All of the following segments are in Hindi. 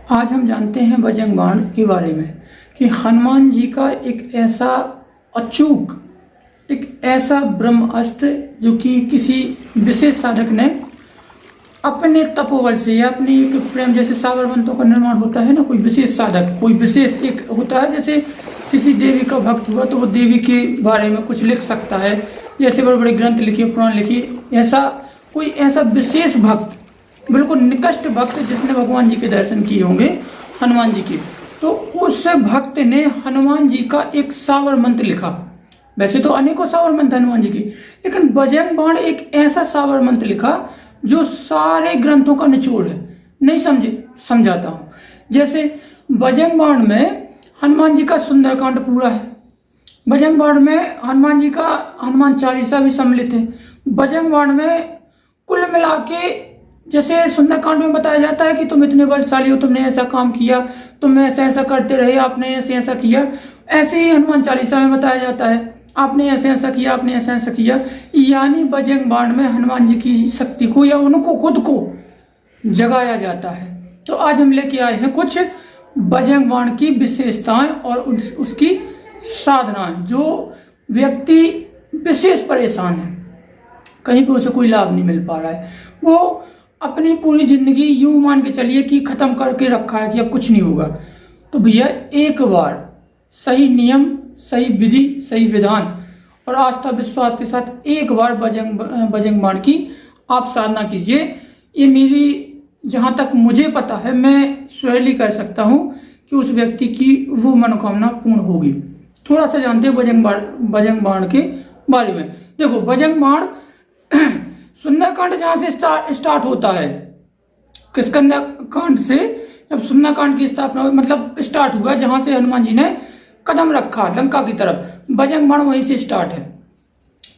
आज हम जानते हैं बजरंग बाण के बारे में कि हनुमान जी का एक ऐसा अचूक, एक ऐसा ब्रह्म अस्त्र जो कि किसी विशेष साधक ने अपने तपोबल से या अपने एक प्रेम, जैसे साबरमंतों का निर्माण होता है ना, कोई विशेष साधक, कोई विशेष एक होता है, जैसे किसी देवी का भक्त हुआ तो वो देवी के बारे में कुछ लिख सकता है, जैसे बड़े बड़े ग्रंथ लिखिए, पुराण लिखिए, ऐसा कोई ऐसा विशेष भक्त, बिल्कुल निकष्ट भक्त जिसने भगवान जी के दर्शन किए होंगे, हनुमान जी के, तो उस भक्त ने हनुमान जी का एक सावर मंत्र लिखा। वैसे तो अनेकों सावर मंत्र हनुमान जी की, लेकिन बजरंग बाण एक ऐसा सावर मंत्र लिखा जो सारे ग्रंथों का निचोड़ है। नहीं समझे? समझाता हूं। जैसे बजरंग बाण में हनुमान जी का सुंदरकांड पूरा है, बजरंग बाण में हनुमान जी का हनुमान चालीसा भी सम्मिलित है। बजरंग बाण में कुल मिला के, जैसे सुंदरकांड में बताया जाता है कि तुम इतने बलशाली हो, तुमने ऐसा काम किया, तुम ऐसा ऐसा करते रहे, आपने ऐसे ऐसा किया, ऐसे ही हनुमान चालीसा में बताया जाता है, आपने ऐसे ऐसा किया, आपने ऐसा ऐसा किया। यानी बजरंग बाण में हनुमान जी की शक्ति को या उनको खुद को जगाया जाता है। तो आज हम लेके आए हैं कुछ बजरंग बाण की विशेषताएं और उसकी साधनाएं। जो व्यक्ति विशेष परेशान है, कहीं भी उसे कोई लाभ नहीं मिल पा रहा है, वो अपनी पूरी जिंदगी यूं मान के चलिए कि खत्म करके रखा है कि अब कुछ नहीं होगा, तो भैया एक बार सही नियम, सही विधि, सही विधान और आस्था विश्वास के साथ एक बार बजरंग बाण की आप साधना कीजिए। ये मेरी, जहां तक मुझे पता है, मैं श्योरली कर सकता हूं कि उस व्यक्ति की वो मनोकामना पूर्ण होगी। थोड़ा सा जानते हैं बजरंग बाण के बारे में। देखो, बजरंग बाण सुंदरकांड जहां से स्टार्ट होता है, किस कांड से, जब सुंदरकांड की स्थापना मतलब स्टार्ट हुआ, जहां से हनुमान जी ने कदम रखा लंका की तरफ, बजरंग बाण वहीं से स्टार्ट है।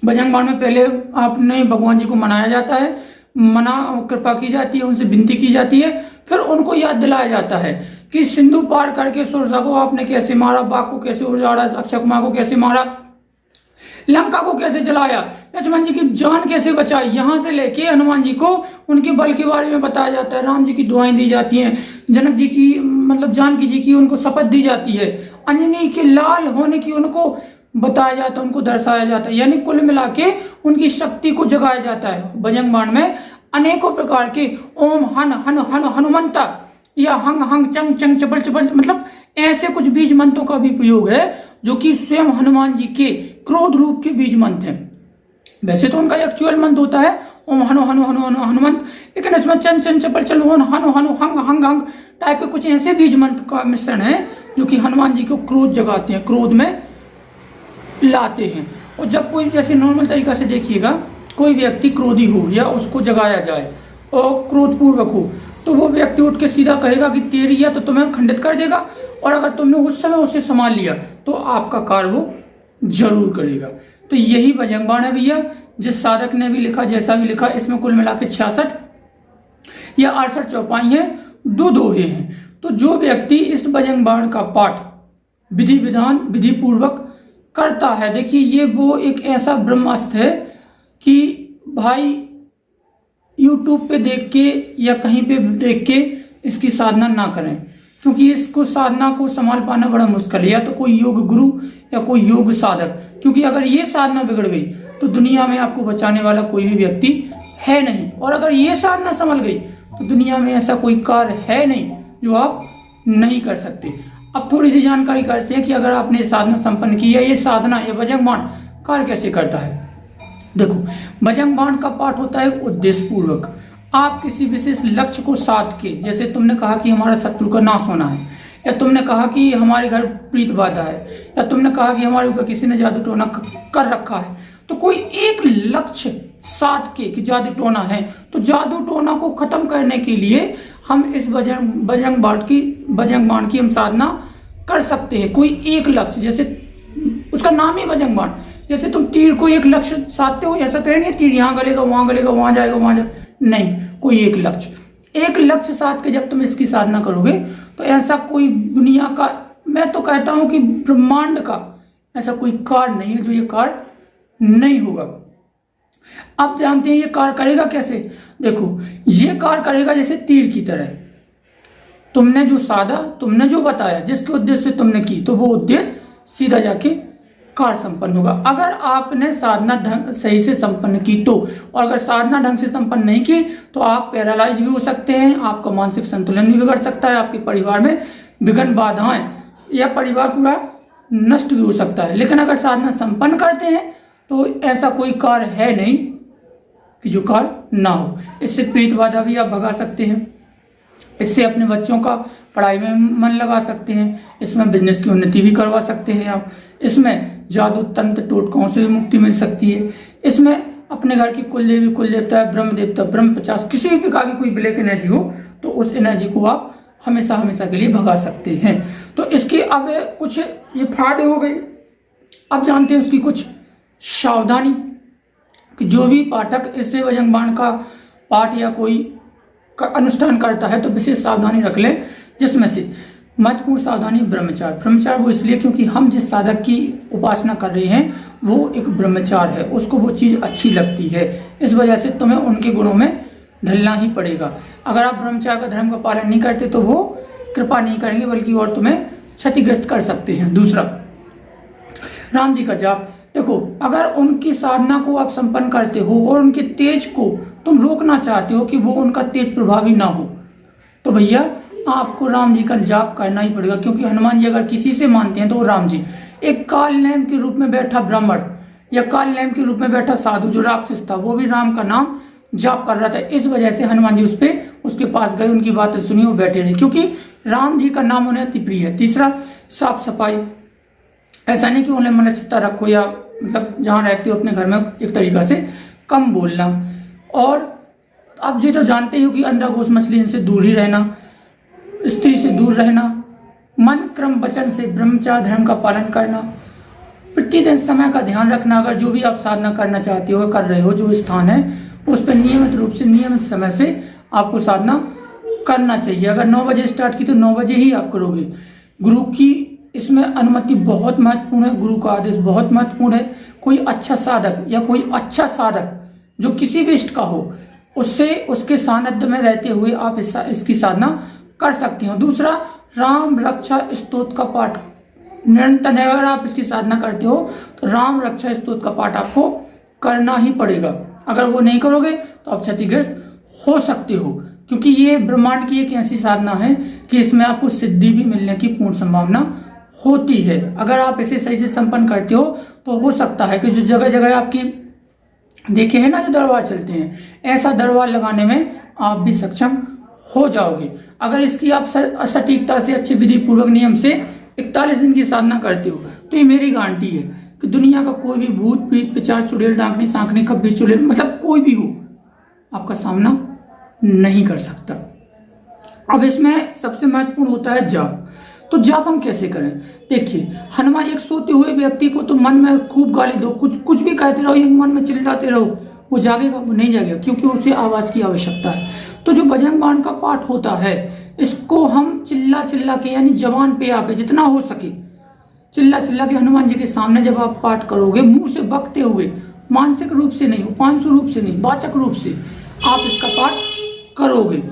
बजरंग बाण में पहले आपने भगवान जी को मनाया जाता है, कृपा की जाती है, उनसे विनती की जाती है, फिर उनको याद दिलाया जाता है कि सिंधु पार करके सुरसा को आपने कैसे मारा, बाघ को कैसे उजाड़ा, अक्षय कुमार को कैसे मारा, लंका को कैसे जलाया, लक्ष्मण जी की जान कैसे बचाई, यहां से लेके हनुमान जी को उनके बल के बारे में बताया जाता है। राम जी की दुआएं दी जाती हैं, जनक जी की मतलब जानकी जी की उनको शपथ दी जाती है, अंजनी के लाल होने की उनको बताया जाता है, उनको दर्शाया जाता है। यानी कुल मिला के उनकी शक्ति को जगाया जाता है। बजरंग बाण में अनेकों प्रकार के ओम हन हन हन हनुमंता या हंग हंग चंग चंग चपल चपल, मतलब ऐसे कुछ बीज मंत्रों का भी प्रयोग है जो कि स्वयं हनुमान जी के क्रोध रूप के बीज मंत्र हैं। वैसे तो उनका एक्चुअल मंत्र होता है ओम हनु हनु हनु हनु हनुमंत, लेकिन इसमें चंग चंग चपल चल हनु हनु हंग हंग हंग टाइप के कुछ ऐसे बीज मंत्र का मिश्रण है जो कि हनुमान जी को क्रोध जगाते हैं, क्रोध में लाते हैं। और जब कोई, जैसे नॉर्मल तरीका से देखिएगा, कोई व्यक्ति क्रोधी हो या उसको जगाया जाए और क्रोधपूर्वक हो, तो वो व्यक्ति उठ के सीधा कहेगा कि तेरी या तो तुम्हें खंडित कर देगा, और अगर तुमने उस समय उसे संभाल लिया तो आपका कार्य वो जरूर करेगा। तो यही बजरंग बाण है भैया, जिस साधक ने भी लिखा, जैसा भी लिखा, इसमें कुल मिला के 66 या 68 चौपाई है, 2 दोहे हैं। तो जो व्यक्ति इस बजरंग बाण का पाठ विधि विधान विधि पूर्वक करता है, देखिए ये वो एक ऐसा ब्रह्मास्त्र है कि भाई YouTube पे देख के या कहीं पे देख के इसकी साधना ना करें, क्योंकि इसको साधना को संभाल पाना बड़ा मुश्किल है। या तो कोई योग गुरु या कोई योग साधक, क्योंकि अगर ये साधना बिगड़ गई तो दुनिया में आपको बचाने वाला कोई भी व्यक्ति है नहीं, और अगर ये साधना संभल गई तो दुनिया में ऐसा कोई कार्य है नहीं जो आप नहीं कर सकते। अब थोड़ी सी जानकारी करते हैं कि अगर आपने साधना संपन्न की है, ये साधना या बजरंग बाण कार्य कैसे करता है। देखो, बजरंग बाण का पाठ होता है उद्देश्य पूर्वक। आप किसी विशेष लक्ष्य को साध के, जैसे तुमने कहा कि हमारा शत्रु का नाश होना है, या तुमने कहा कि हमारे घर प्रीत बाधा है, या तुमने कहा कि हमारे ऊपर किसी ने जादू टोना कर रखा है, तो कोई एक लक्ष्य साध के कि जादू टोना है, तो जादू टोना को खत्म करने के लिए हम इस बजरंग बाण की हम साधना कर सकते हैं। कोई एक लक्ष्य, जैसे उसका नाम ही बजरंग बाण, जैसे तुम तीर को एक लक्ष्य साधते हो, ऐसा तो है नहीं तीर यहाँ गलेगा वहां जाएगा वहां जाएगा, नहीं, कोई एक लक्ष्य साध के जब तुम इसकी साधना करोगे तो ऐसा कोई दुनिया का, मैं तो कहता हूं कि ब्रह्मांड का ऐसा कोई कार्य नहीं है जो ये कार्य नहीं होगा। अब जानते हैं ये कार्य करेगा कैसे। देखो, ये कार्य करेगा जैसे तीर की तरह, तुमने जो साधा, तुमने जो बताया, जिसके उद्देश्य से तुमने की, तो वो उद्देश्य सीधा जाके कार्य संपन्न होगा। अगर आपने साधना ढंग सही से संपन्न की तो, और अगर साधना ढंग से संपन्न नहीं की तो आप पैरालाइज भी हो सकते हैं, आपका मानसिक संतुलन भी बिगड़ सकता है, आपके परिवार में विघ्न बाधाएं या परिवार पूरा नष्ट भी हो सकता है। लेकिन अगर साधना संपन्न करते हैं तो ऐसा कोई कार्य है नहीं कि जो कार्य ना हो। इससे प्रीत बाधा भी आप भगा सकते हैं, इससे अपने बच्चों का पढ़ाई में मन लगा सकते हैं, इसमें बिजनेस की उन्नति भी करवा सकते हैं आप, इसमें जादू तंत्र टोटकों से भी मुक्ति मिल सकती है, इसमें अपने घर की कुल देवी, कुल देवता, ब्रह्म देवता, ब्रह्म 50 किसी भी प्रकार की कोई ब्लैक एनर्जी हो तो उस एनर्जी को आप हमेशा हमेशा के लिए भगा सकते हैं। तो इसकी अब कुछ ये फायदे हो गए। अब जानते हैं उसकी कुछ सावधानी कि जो भी पाठक इससे बजरंग बाण का पाठ या कोई का अनुष्ठान करता है तो विशेष सावधानी रख ले, जिसमें से महत्वपूर्ण सावधानी ब्रह्मचार। ब्रह्मचार वो इसलिए क्योंकि हम जिस साधक की उपासना कर रहे हैं वो एक ब्रह्मचार है, उसको वो चीज़ अच्छी लगती है, इस वजह से तुम्हें उनके गुणों में ढलना ही पड़ेगा। अगर आप ब्रह्मचार का धर्म का पालन नहीं करते तो वो कृपा नहीं करेंगे बल्कि और तुम्हें क्षतिग्रस्त कर सकते हैं। दूसरा, राम जी का जाप। देखो, अगर उनकी साधना को आप संपन्न करते हो और उनके तेज को तुम रोकना चाहते हो कि वो उनका तेज प्रभावी ना हो, तो भैया आपको राम जी का जाप करना ही पड़ेगा। क्योंकि हनुमान जी अगर किसी से मानते हैं तो वो राम जी, एक काल नेम के रूप में बैठा ब्राह्मण या काल नेम के रूप में बैठा साधु जो राक्षस था, वो भी राम का नाम जाप कर रहा था। इस वजह से हनुमान जी उसके पास गए, उनकी बातें सुनी, वो बैठे रहे, क्योंकि राम जी का नाम उन्हें अति प्रिय है। तीसरा, साफ सफाई। ऐसा नहीं कि उन्हें मनचित्ता रखो या मतलब जहाँ रहते हो अपने घर में एक तरीका से कम बोलना। और आप जी तो जानते हो कि अंडा घोष मछली इनसे दूर ही रहना, स्त्री से दूर रहना, मन क्रम वचन से ब्रह्मचार्य धर्म का पालन करना, प्रतिदिन समय का ध्यान रखना। अगर जो भी आप साधना करना चाहते हो, कर रहे हो, जो स्थान है उस पर नियमित रूप से नियमित समय से आपको साधना करना चाहिए। अगर 9 बजे स्टार्ट की तो 9 बजे ही आप करोगे। गुरु की इसमें अनुमति बहुत महत्वपूर्ण है, गुरु का आदेश बहुत महत्वपूर्ण है। कोई अच्छा साधक या कोई अच्छा साधक जो किसी भी इष्ट का हो, उससे उसके सानिध्य में रहते हुए आप इसकी साधना कर सकते हो। दूसरा, राम रक्षा स्तोत्र का पाठ निरंतर, अगर आप इसकी साधना करते हो तो राम रक्षा स्तोत्र का पाठ आपको करना ही पड़ेगा। अगर वो नहीं करोगे तो आप क्षतिग्रस्त हो सकते हो, क्योंकि ये ब्रह्मांड की एक ऐसी साधना है कि इसमें आपको सिद्धि भी मिलने की पूर्ण संभावना होती है। अगर आप इसे सही से संपन्न करते हो तो हो सकता है कि जो जगह जगह आपकी देखे हैं ना जो दरबार चलते हैं, ऐसा दरबार लगाने में आप भी सक्षम हो जाओगे। अगर इसकी आप सटीकता से अच्छे विधि पूर्वक नियम से 41 दिन की साधना करते हो तो ये मेरी गारंटी है कि दुनिया का कोई भी भूत प्रीत पिचार चुड़ैल डाकनी सांकनी कब्बी चुड़ैल मतलब कोई भी हो आपका सामना नहीं कर सकता। अब इसमें सबसे महत्वपूर्ण होता है जाप। तो जाप हम कैसे करें? देखिए, हनुमान एक सोते हुए व्यक्ति को तो मन में खूब गाली दो, कुछ भी कहते रहो, एक मन में चिल्लाते रहो, वो जागेगा? वो नहीं जागेगा, क्योंकि उसे आवाज की आवश्यकता है। तो जो बजरंग बाण का पाठ होता है, इसको हम चिल्ला चिल्ला के यानी जबान पे आके जितना हो सके चिल्ला चिल्ला के हनुमान जी के सामने जब आप पाठ करोगे, मुंह से बकते हुए, मानसिक रूप से नहीं, उपांशु रूप से नहीं, वाचक रूप से आप इसका पाठ करोगे।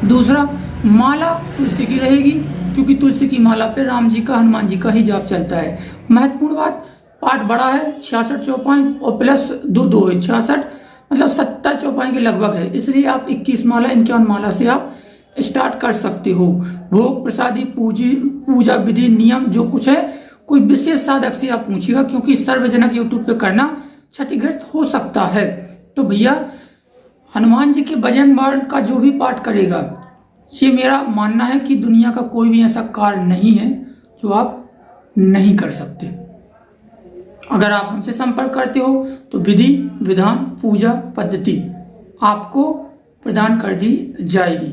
दूसरा, माला तुलसी की रहेगी, क्योंकि तुलसी की माला पे राम जी का हनुमान जी का ही जाप चलता है। महत्वपूर्ण बात, पाठ बड़ा है, 66 चौपाई और प्लस 2 है, 66 मतलब 70 चौपाई के लगभग है, इसलिए आप 21 माला 51 माला से आप स्टार्ट कर सकते हो। भोग प्रसादी पूजा विधि नियम जो कुछ है कोई विशेष साधक से आप पूछिएगा, क्योंकि सर्वजनक यूट्यूब पे करना क्षतिग्रस्त हो सकता है। तो भैया, हनुमान जी के बजरंग बाण का जो भी पाठ करेगा, ये मेरा मानना है कि दुनिया का कोई भी ऐसा कार्य नहीं है जो आप नहीं कर सकते। अगर आप हमसे संपर्क करते हो तो विधि विधान पूजा पद्धति आपको प्रदान कर दी जाएगी।